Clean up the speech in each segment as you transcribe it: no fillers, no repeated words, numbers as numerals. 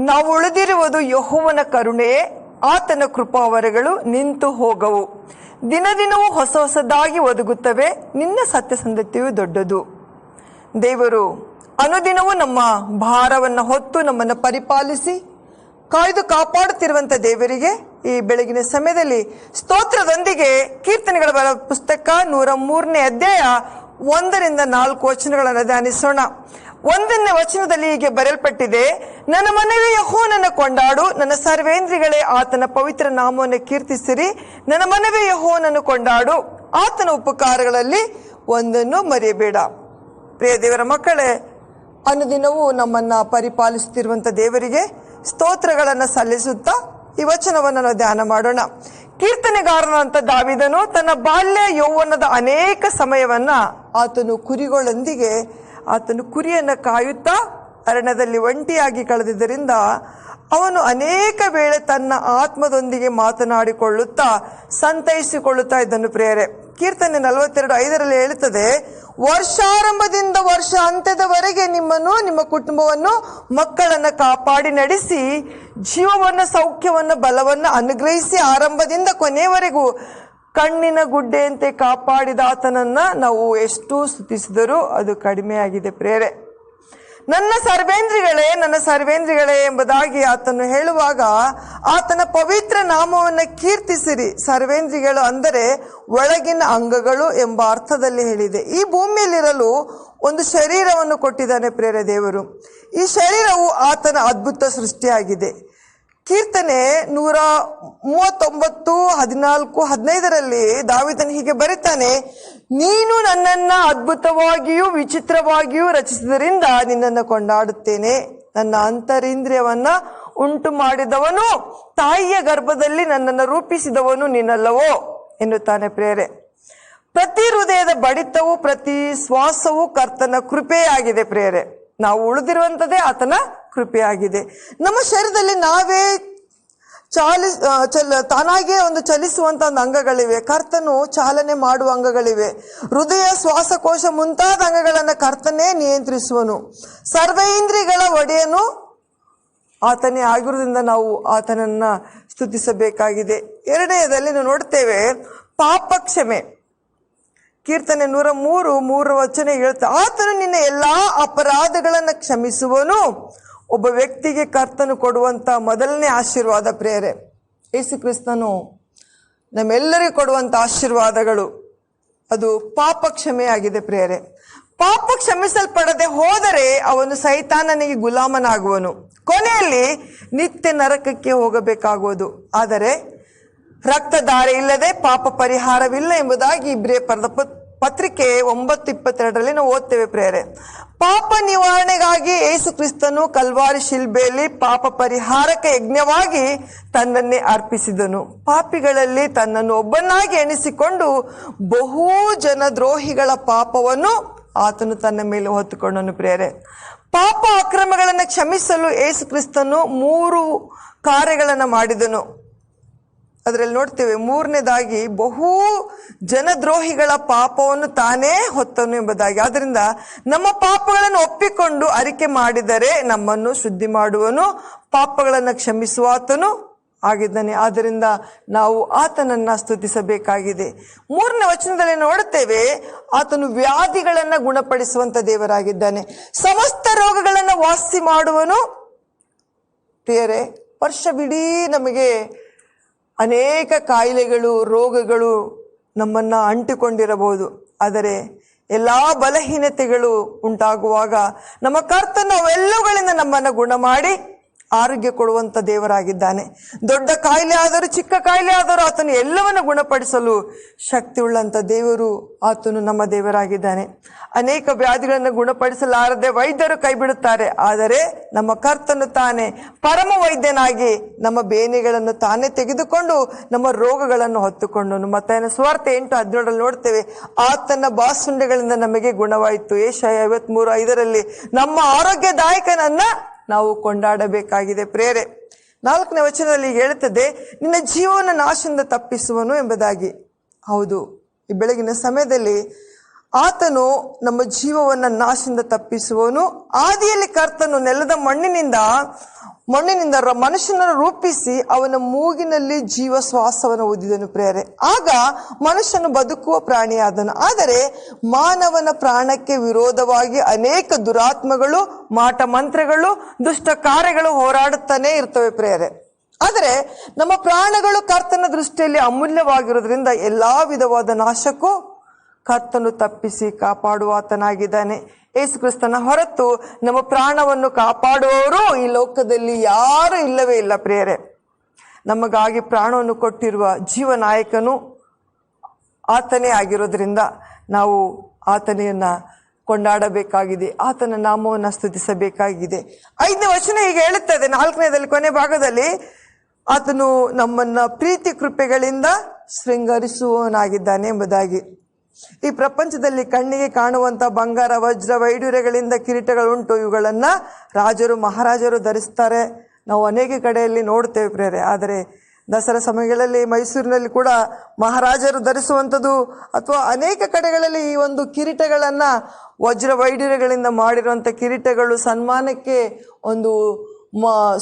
ನಾವು ಉಳಿದಿರುವುದು ಯೆಹೋವನ ಕರುಣೆಯೇ, ಆತನ ಕೃಪಾವರಗಳು ನಿಂತು ಹೋಗವು. ದಿನ ದಿನವೂ ಹೊಸ ಹೊಸದಾಗಿ ಒದಗುತ್ತವೆ, ನಿನ್ನ ಸತ್ಯಸಂಧತೆಯು ದೊಡ್ಡದು. ದೇವರು ಅನುದಿನವೂ ನಮ್ಮ ಭಾರವನ್ನು ಹೊತ್ತು ನಮ್ಮನ್ನು ಪರಿಪಾಲಿಸಿ ಕಾಯ್ದು ಕಾಪಾಡುತ್ತಿರುವಂಥ ದೇವರಿಗೆ ಈ ಬೆಳಗಿನ ಸಮಯದಲ್ಲಿ ಸ್ತೋತ್ರದೊಂದಿಗೆ ಕೀರ್ತನೆಗಳ ಪುಸ್ತಕ 103ನೇ ಅಧ್ಯಾಯ 1ರಿಂದ 4 ವಚನಗಳನ್ನು ಧ್ಯಾನಿಸೋಣ. 1ನೇ ವಚನದಲ್ಲಿ ಹೀಗೆ ಬರೆಯಲ್ಪಟ್ಟಿದೆ: ನನ್ನ ಮನವೇ ಯೆಹೋವನನ್ನು ಕೊಂಡಾಡು, ನನ್ನ ಸರ್ವೇಂದ್ರಿಗಳೇ ಆತನ ಪವಿತ್ರ ನಾಮವನ್ನು ಕೀರ್ತಿಸಿರಿ. ನನ್ನ ಮನವೇ ಯೆಹೋವನನ್ನು ಕೊಂಡಾಡು, ಆತನ ಉಪಕಾರಗಳಲ್ಲಿ ಒಂದನ್ನು ಮರೆಯಬೇಡ. ಪ್ರಿಯ ದೇವರ ಮಕ್ಕಳೇ, ಅನುದಿನವೂ ನಮ್ಮನ್ನು ಪರಿಪಾಲಿಸುತ್ತಿರುವಂಥ ದೇವರಿಗೆ ಸ್ತೋತ್ರಗಳನ್ನು ಸಲ್ಲಿಸುತ್ತಾ ಈ ವಚನವನ್ನು ನಾವು ಧ್ಯಾನ ಮಾಡೋಣ. ಕೀರ್ತನೆಗಾರನಂತ ದಾವೀದನು ತನ್ನ ಬಾಲ್ಯ ಯೌವನದ ಅನೇಕ ಸಮಯವನ್ನ ಆತನು ಕುರಿಗಳೊಂದಿಗೆ ಕುರಿಯನ್ನು ಕಾಯುತ್ತಾ ಅರಣ್ಯದಲ್ಲಿ ಒಂಟಿಯಾಗಿ ಕಳೆದಿದ್ದರಿಂದ ಅವನು ಅನೇಕ ವೇಳೆ ತನ್ನ ಆತ್ಮದೊಂದಿಗೆ ಮಾತನಾಡಿಕೊಳ್ಳುತ್ತಾ ಸಂತೈಸಿಕೊಳ್ಳುತ್ತಾ ಇದ್ದನು. ಪ್ರಿಯರೇ, ಕೀರ್ತನೆ 42:5 ಹೇಳುತ್ತದೆ: ವರ್ಷಾರಂಭದಿಂದ ವರ್ಷ ಅಂತ್ಯದವರೆಗೆ ನಿಮ್ಮನ್ನು, ನಿಮ್ಮ ಕುಟುಂಬವನ್ನು, ಮಕ್ಕಳನ್ನು ಕಾಪಾಡಿ ನಡೆಸಿ, ಜೀವವನ್ನು, ಸೌಖ್ಯವನ್ನು, ಬಲವನ್ನು ಅನುಗ್ರಹಿಸಿ, ಆರಂಭದಿಂದ ಕೊನೆಯವರೆಗೂ ಕಣ್ಣಿನ ಗುಡ್ಡೆಯಂತೆ ಕಾಪಾಡಿದ ಆತನನ್ನ ನಾವು ಎಷ್ಟು ಸ್ತುತಿಸಿದರೂ ಅದು ಕಡಿಮೆಯಾಗಿದೆ. ಪ್ರೇರೆ, ನನ್ನ ಸರ್ವೇಂದ್ರಿಗಳೇ ಎಂಬುದಾಗಿ ಆತನು ಹೇಳುವಾಗ ಆತನ ಪವಿತ್ರ ನಾಮವನ್ನು ಕೀರ್ತಿಸಿರಿ. ಸರ್ವೇಂದ್ರಿಗಳು ಅಂದರೆ ಒಳಗಿನ ಅಂಗಗಳು ಎಂಬ ಅರ್ಥದಲ್ಲಿ ಹೇಳಿದೆ. ಈ ಭೂಮಿಯಲ್ಲಿರಲು ಒಂದು ಶರೀರವನ್ನು ಕೊಟ್ಟಿದ್ದಾನೆ ಪ್ರೇರೆ ದೇವರು. ಈ ಶರೀರವು ಆತನ ಅದ್ಭುತ ಸೃಷ್ಟಿಯಾಗಿದೆ. ಕೀರ್ತನೆ 139:14-15 ದಾವೀದನು ಹೀಗೆ ಬರೀತಾನೆ: ನೀನು ನನ್ನನ್ನ ಅದ್ಭುತವಾಗಿಯೂ ವಿಚಿತ್ರವಾಗಿಯೂ ರಚಿಸಿದರಿಂದ ನಿನ್ನನ್ನು ಕೊಂಡಾಡುತ್ತೇನೆ. ನನ್ನ ಅಂತರಿಂದ್ರಿಯವನ್ನ ಉಂಟು ಮಾಡಿದವನು, ತಾಯಿಯ ಗರ್ಭದಲ್ಲಿ ನನ್ನನ್ನು ರೂಪಿಸಿದವನು ನೀನಲ್ಲವೋ ಎನ್ನುತ್ತಾನೆ. ಪ್ರೇರೆ, ಪ್ರತಿ ಹೃದಯದ ಬಡಿತವು, ಪ್ರತಿ ಶ್ವಾಸವು ಕರ್ತನ ಕೃಪೆಯಾಗಿದೆ. ಪ್ರೇರೆ, ನಾವು ಉಳಿದಿರುವಂಥದ್ದೇ ಆತನ ಕೃಪೆಯಾಗಿದೆ. ನಮ್ಮ ಶರೀರದಲ್ಲಿ ನಾವೇ ತಾನಾಗೇ ಒಂದು ಚಲಿಸುವಂತ ಒಂದು ಅಂಗಗಳಿವೆ. ಕರ್ತನು ಚಾಲನೆ ಮಾಡುವ ಅಂಗಗಳಿವೆ. ಹೃದಯ, ಶ್ವಾಸಕೋಶ ಮುಂತಾದ ಅಂಗಗಳನ್ನು ಕರ್ತನೇ ನಿಯಂತ್ರಿಸುವನು. ಸರ್ವೇಂದ್ರಿಯಗಳ ಒಡೆಯನು ಆತನೇ ಆಗಿರುವುದರಿಂದ ನಾವು ಆತನನ್ನ ಸ್ತುತಿಸಬೇಕಾಗಿದೆ. 2ನೇದಲ್ಲಿ ನಾವು ನೋಡ್ತೇವೆ ಪಾಪ ಕ್ಷಮೆ. ಕೀರ್ತನೆ 103:3 ಹೇಳ್ತಾ: ಆತನು ನಿನ್ನ ಎಲ್ಲಾ ಅಪರಾಧಗಳನ್ನು ಕ್ಷಮಿಸುವನು. ಒಬ್ಬ ವ್ಯಕ್ತಿಗೆ ಕರ್ತನು ಕೊಡುವಂತ ಮೊದಲನೇ ಆಶೀರ್ವಾದ ಪ್ರೇರೆ, ಯೇಸು ಕ್ರಿಸ್ತನು ನಮ್ಮೆಲ್ಲರಿಗೂ ಕೊಡುವಂತ ಆಶೀರ್ವಾದಗಳು ಅದು ಪಾಪ ಕ್ಷಮೆಯಾಗಿದೆ. ಪ್ರೇರೆ, ಪಾಪ ಕ್ಷಮಿಸಲ್ಪಡದೆ ಹೋದರೆ ಅವನು ಸೈತಾನನಿಗೆ ಗುಲಾಮನಾಗುವನು, ಕೊನೆಯಲ್ಲಿ ನಿತ್ಯ ನರಕಕ್ಕೆ ಹೋಗಬೇಕಾಗುವುದು. ಆದರೆ ರಕ್ತಧಾರೆ ಇಲ್ಲದೆ ಪಾಪ ಪರಿಹಾರವಿಲ್ಲ ಎಂಬುದಾಗಿ ಇಬ್ರಿಯ ಪತ್ರಿಕೆ 9:22 ನಾವು ಓದ್ತೇವೆ. ಪ್ರೇರೆ, ಪಾಪ ನಿವಾರಣೆಗಾಗಿ ಯೇಸು ಕ್ರಿಸ್ತನು ಕಲ್ವಾರಿ ಶಿಲ್ಬೆಯಲ್ಲಿ ಪಾಪ ಪರಿಹಾರಕ ಯಜ್ಞವಾಗಿ ತನ್ನನ್ನೇ ಅರ್ಪಿಸಿದನು. ಪಾಪಿಗಳಲ್ಲಿ ತನ್ನನ್ನು ಒಬ್ಬನಾಗಿ ಎಣಿಸಿಕೊಂಡು ಬಹು ಜನ ದ್ರೋಹಿಗಳ ಪಾಪವನ್ನು ಆತನು ತನ್ನ ಮೇಲೆ ಹೊತ್ತುಕೊಂಡನು. ಪ್ರೇರೆ, ಪಾಪ ಅಕ್ರಮಗಳನ್ನು ಕ್ಷಮಿಸಲು ಯೇಸು ಕ್ರಿಸ್ತನು 3 ಕಾರ್ಯಗಳನ್ನು ಮಾಡಿದನು. ಅದರಲ್ಲಿ ನೋಡ್ತೇವೆ, 3ನೇದಾಗಿ ಬಹು ಜನದ್ರೋಹಿಗಳ ಪಾಪವನ್ನು ತಾನೇ ಹೊತ್ತನು ಎಂಬುದಾಗಿ. ಆದ್ರಿಂದ ನಮ್ಮ ಪಾಪಗಳನ್ನು ಒಪ್ಪಿಕೊಂಡು ಅರಿಕೆ ಮಾಡಿದರೆ ನಮ್ಮನ್ನು ಶುದ್ಧಿ ಮಾಡುವನು, ಪಾಪಗಳನ್ನು ಕ್ಷಮಿಸುವ ಆತನು ಆಗಿದ್ದಾನೆ. ಆದ್ದರಿಂದ ನಾವು ಆತನನ್ನ ಸ್ತುತಿಸಬೇಕಾಗಿದೆ. 3ನೇ ವಚನದಲ್ಲಿ ನೋಡುತ್ತೇವೆ, ಆತನು ವ್ಯಾಧಿಗಳನ್ನು ಗುಣಪಡಿಸುವಂತ ದೇವರಾಗಿದ್ದಾನೆ. ಸಮಸ್ತ ರೋಗಗಳನ್ನು ವಾಸಿ ಮಾಡುವನು. ಪ್ರಿಯರೇ, ವರ್ಷವಿಡೀ ನಮಗೆ ಅನೇಕ ಕಾಯಿಲೆಗಳು, ರೋಗಗಳು ನಮ್ಮನ್ನ ಅಂಟಿಕೊಂಡಿರಬಹುದು. ಆದರೆ ಎಲ್ಲಾ ಬಲಹೀನತೆಗಳು ಉಂಟಾಗುವಾಗ ನಮ್ಮ ಕರ್ತನು ಅವೆಲ್ಲವುಗಳಿಂದ ನಮ್ಮನ್ನು ಗುಣ ಮಾಡಿ ಆರೋಗ್ಯ ಕೊಡುವಂತ ದೇವರಾಗಿದ್ದಾನೆ. ದೊಡ್ಡ ಕಾಯಿಲೆ ಆದರೂ ಚಿಕ್ಕ ಕಾಯಿಲೆ ಆದರೂ ಆತನು ಎಲ್ಲವನ್ನು ಗುಣಪಡಿಸಲು ಶಕ್ತಿ ಉಳ್ಳಂತ ದೇವರು ಆತನು ನಮ್ಮ ದೇವರಾಗಿದ್ದಾನೆ. ಅನೇಕ ವ್ಯಾಧಿಗಳನ್ನು ಗುಣಪಡಿಸಲಾರದೆ ವೈದ್ಯರು ಕೈ ಬಿಡುತ್ತಾರೆ. ಆದರೆ ನಮ್ಮ ಕರ್ತನು ತಾನೇ ಪರಮ ವೈದ್ಯನಾಗಿ ನಮ್ಮ ಬೇನೆಗಳನ್ನು ತಾನೇ ತೆಗೆದುಕೊಂಡು ನಮ್ಮ ರೋಗಗಳನ್ನು ಹೊತ್ತುಕೊಂಡನು. ಮತ್ತಾಯನ ಸುವಾರ್ತೆ 8:17 ನೋಡ್ತೇವೆ, ಆತನ ಬಾಸುಂಡೆಗಳಿಂದ ನಮಗೆ ಗುಣವಾಯಿತು. ಯೆಶಾಯ 53:5 ನಮ್ಮ ಆರೋಗ್ಯದಾಯಕನನ್ನ ನಾವು ಕೊಂಡಾಡಬೇಕಾಗಿದೆ. ಪ್ರೇರೆ, 4ನೇ ವಚನದಲ್ಲಿ ಹೇಳುತ್ತದೆ, ನಿನ್ನ ಜೀವನ ನಾಶದಿಂದ ತಪ್ಪಿಸುವನು ಎಂಬುದಾಗಿ. ಹೌದು, ಈ ಬೆಳಗಿನ ಸಮಯದಲ್ಲಿ ಆತನು ನಮ್ಮ ಜೀವವನ್ನು ನಾಶದಿಂದ ತಪ್ಪಿಸುವನು. ಆದಿಯಲ್ಲಿ ಕರ್ತನು ನೆಲದ ಮಣ್ಣಿನಿಂದ ಮನುಷ್ಯನನ್ನು ರೂಪಿಸಿ ಅವನ ಮೂಗಿನಲ್ಲಿ ಜೀವ ಶ್ವಾಸವನ್ನು ಊದಿದನು ಪ್ರೇರೆ. ಆಗ ಮನುಷ್ಯನು ಬದುಕುವ ಪ್ರಾಣಿಯಾದನು. ಆದರೆ ಮಾನವನ ಪ್ರಾಣಕ್ಕೆ ವಿರೋಧವಾಗಿ ಅನೇಕ ದುರಾತ್ಮಗಳು, ಮಾಟ ಮಂತ್ರಗಳು, ದುಷ್ಟ ಕಾರ್ಯಗಳು ಹೋರಾಡುತ್ತಾನೆ ಇರ್ತವೆ ಪ್ರೇರೆ. ಆದರೆ ನಮ್ಮ ಪ್ರಾಣಗಳು ಕರ್ತನ ದೃಷ್ಟಿಯಲ್ಲಿ ಅಮೂಲ್ಯವಾಗಿರೋದ್ರಿಂದ ಎಲ್ಲಾ ವಿಧವಾದ ನಾಶಕ್ಕೂ ಕರ್ತನು ತಪ್ಪಿಸಿ ಕಾಪಾಡುವಾತನಾಗಿದ್ದಾನೆ. ಯೇಸು ಕ್ರಿಸ್ತನ ಹೊರತು ನಮ್ಮ ಪ್ರಾಣವನ್ನು ಕಾಪಾಡುವವರು ಈ ಲೋಕದಲ್ಲಿ ಯಾರು ಇಲ್ಲವೇ ಇಲ್ಲ ಪ್ರಿಯರೇ. ನಮಗಾಗಿ ಪ್ರಾಣವನ್ನು ಕೊಟ್ಟಿರುವ ಜೀವನಾಯಕನು ಆತನೇ ಆಗಿರೋದ್ರಿಂದ ನಾವು ಆತನೆಯನ್ನ ಕೊಂಡಾಡಬೇಕಾಗಿದೆ, ಆತನ ನಾಮವನ್ನು ಸ್ತುತಿಸಬೇಕಾಗಿದೆ. 5ನೇ ವಚನ ಹೀಗೆ ಹೇಳುತ್ತದೆ, 4ನೇದಲ್ಲಿ ಕೊನೆ ಭಾಗದಲ್ಲಿ, ಆತನು ನಮ್ಮನ್ನ ಪ್ರೀತಿ ಕೃಪೆಗಳಿಂದ ಶೃಂಗರಿಸುವವನಾಗಿದ್ದಾನೆ ಎಂಬುದಾಗಿ. ಈ ಪ್ರಪಂಚದಲ್ಲಿ ಕಣ್ಣಿಗೆ ಕಾಣುವಂತ ಬಂಗಾರ, ವಜ್ರ, ವೈಡೂರ್ಯಗಳಿಂದ ಕಿರೀಟಗಳುಂಟು. ಇವುಗಳನ್ನ ರಾಜರು, ಮಹಾರಾಜರು ಧರಿಸ್ತಾರೆ. ನಾವು ಅನೇಕ ಕಡೆಯಲ್ಲಿ ನೋಡ್ತೇವೆ ಪ್ರೇರೆ. ಆದರೆ ದಸರಾ ಸಮಯಗಳಲ್ಲಿ ಮೈಸೂರಿನಲ್ಲಿ ಕೂಡ ಮಹಾರಾಜರು ಧರಿಸುವಂಥದ್ದು ಅಥವಾ ಅನೇಕ ಕಡೆಗಳಲ್ಲಿ ಈ ಒಂದು ಕಿರೀಟಗಳನ್ನ, ವಜ್ರ ವೈಡೂರ್ಯಗಳಿಂದ ಮಾಡಿರುವಂಥ ಕಿರೀಟಗಳು ಸನ್ಮಾನಕ್ಕೆ ಒಂದು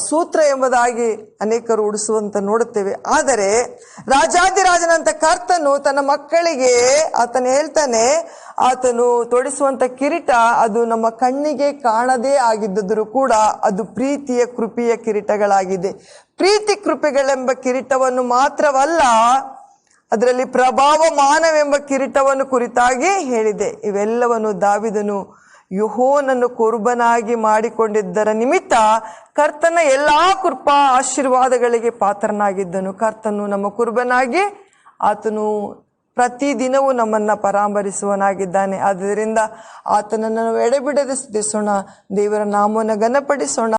ಸೂತ್ರ ಎಂಬುದಾಗಿ ಅನೇಕರು ಉಡಿಸುವಂತ ನೋಡುತ್ತೇವೆ. ಆದರೆ ರಾಜಾದಿರಾಜನಂತ ಕರ್ತನು ತನ್ನ ಮಕ್ಕಳಿಗೆ ಆತನು ಹೇಳ್ತಾನೆ, ಆತನು ತೊಡಿಸುವಂತ ಕಿರೀಟ ಅದು ನಮ್ಮ ಕಣ್ಣಿಗೆ ಕಾಣದೇ ಆಗಿದ್ದರೂ ಕೂಡ ಅದು ಪ್ರೀತಿಯ ಕೃಪೆಯ ಕಿರೀಟಗಳಾಗಿದೆ. ಪ್ರೀತಿ ಕೃಪೆಗಳೆಂಬ ಕಿರೀಟವನ್ನು ಮಾತ್ರವಲ್ಲ, ಅದರಲ್ಲಿ ಪ್ರಭಾವಮಾನವೆಂಬ ಕಿರೀಟವನ್ನು ಕುರಿತಾಗಿ ಹೇಳಿದೆ. ಇವೆಲ್ಲವನ್ನು ದಾವಿದನು ಯೆಹೋವನನ್ನು ಕುರುಬನಾಗಿ ಮಾಡಿಕೊಂಡಿದ್ದರ ನಿಮಿತ್ತ ಕರ್ತನ ಎಲ್ಲಾ ಕೃಪಾ ಆಶೀರ್ವಾದಗಳಿಗೆ ಪಾತ್ರನಾಗಿದ್ದನು. ಕರ್ತನು ನಮ್ಮ ಕುರುಬನಾಗಿ ಆತನು ಪ್ರತಿದಿನವೂ ನಮ್ಮನ್ನ ಪರಾಮರಿಸುವನಾಗಿದ್ದಾನೆ. ಆದ್ದರಿಂದ ಆತನನ್ನು ಎಡೆಬಿಡದೆ ಸ್ತುತಿಸೋಣ, ದೇವರ ನಾಮವನ್ನು ಘನಪಡಿಸೋಣ.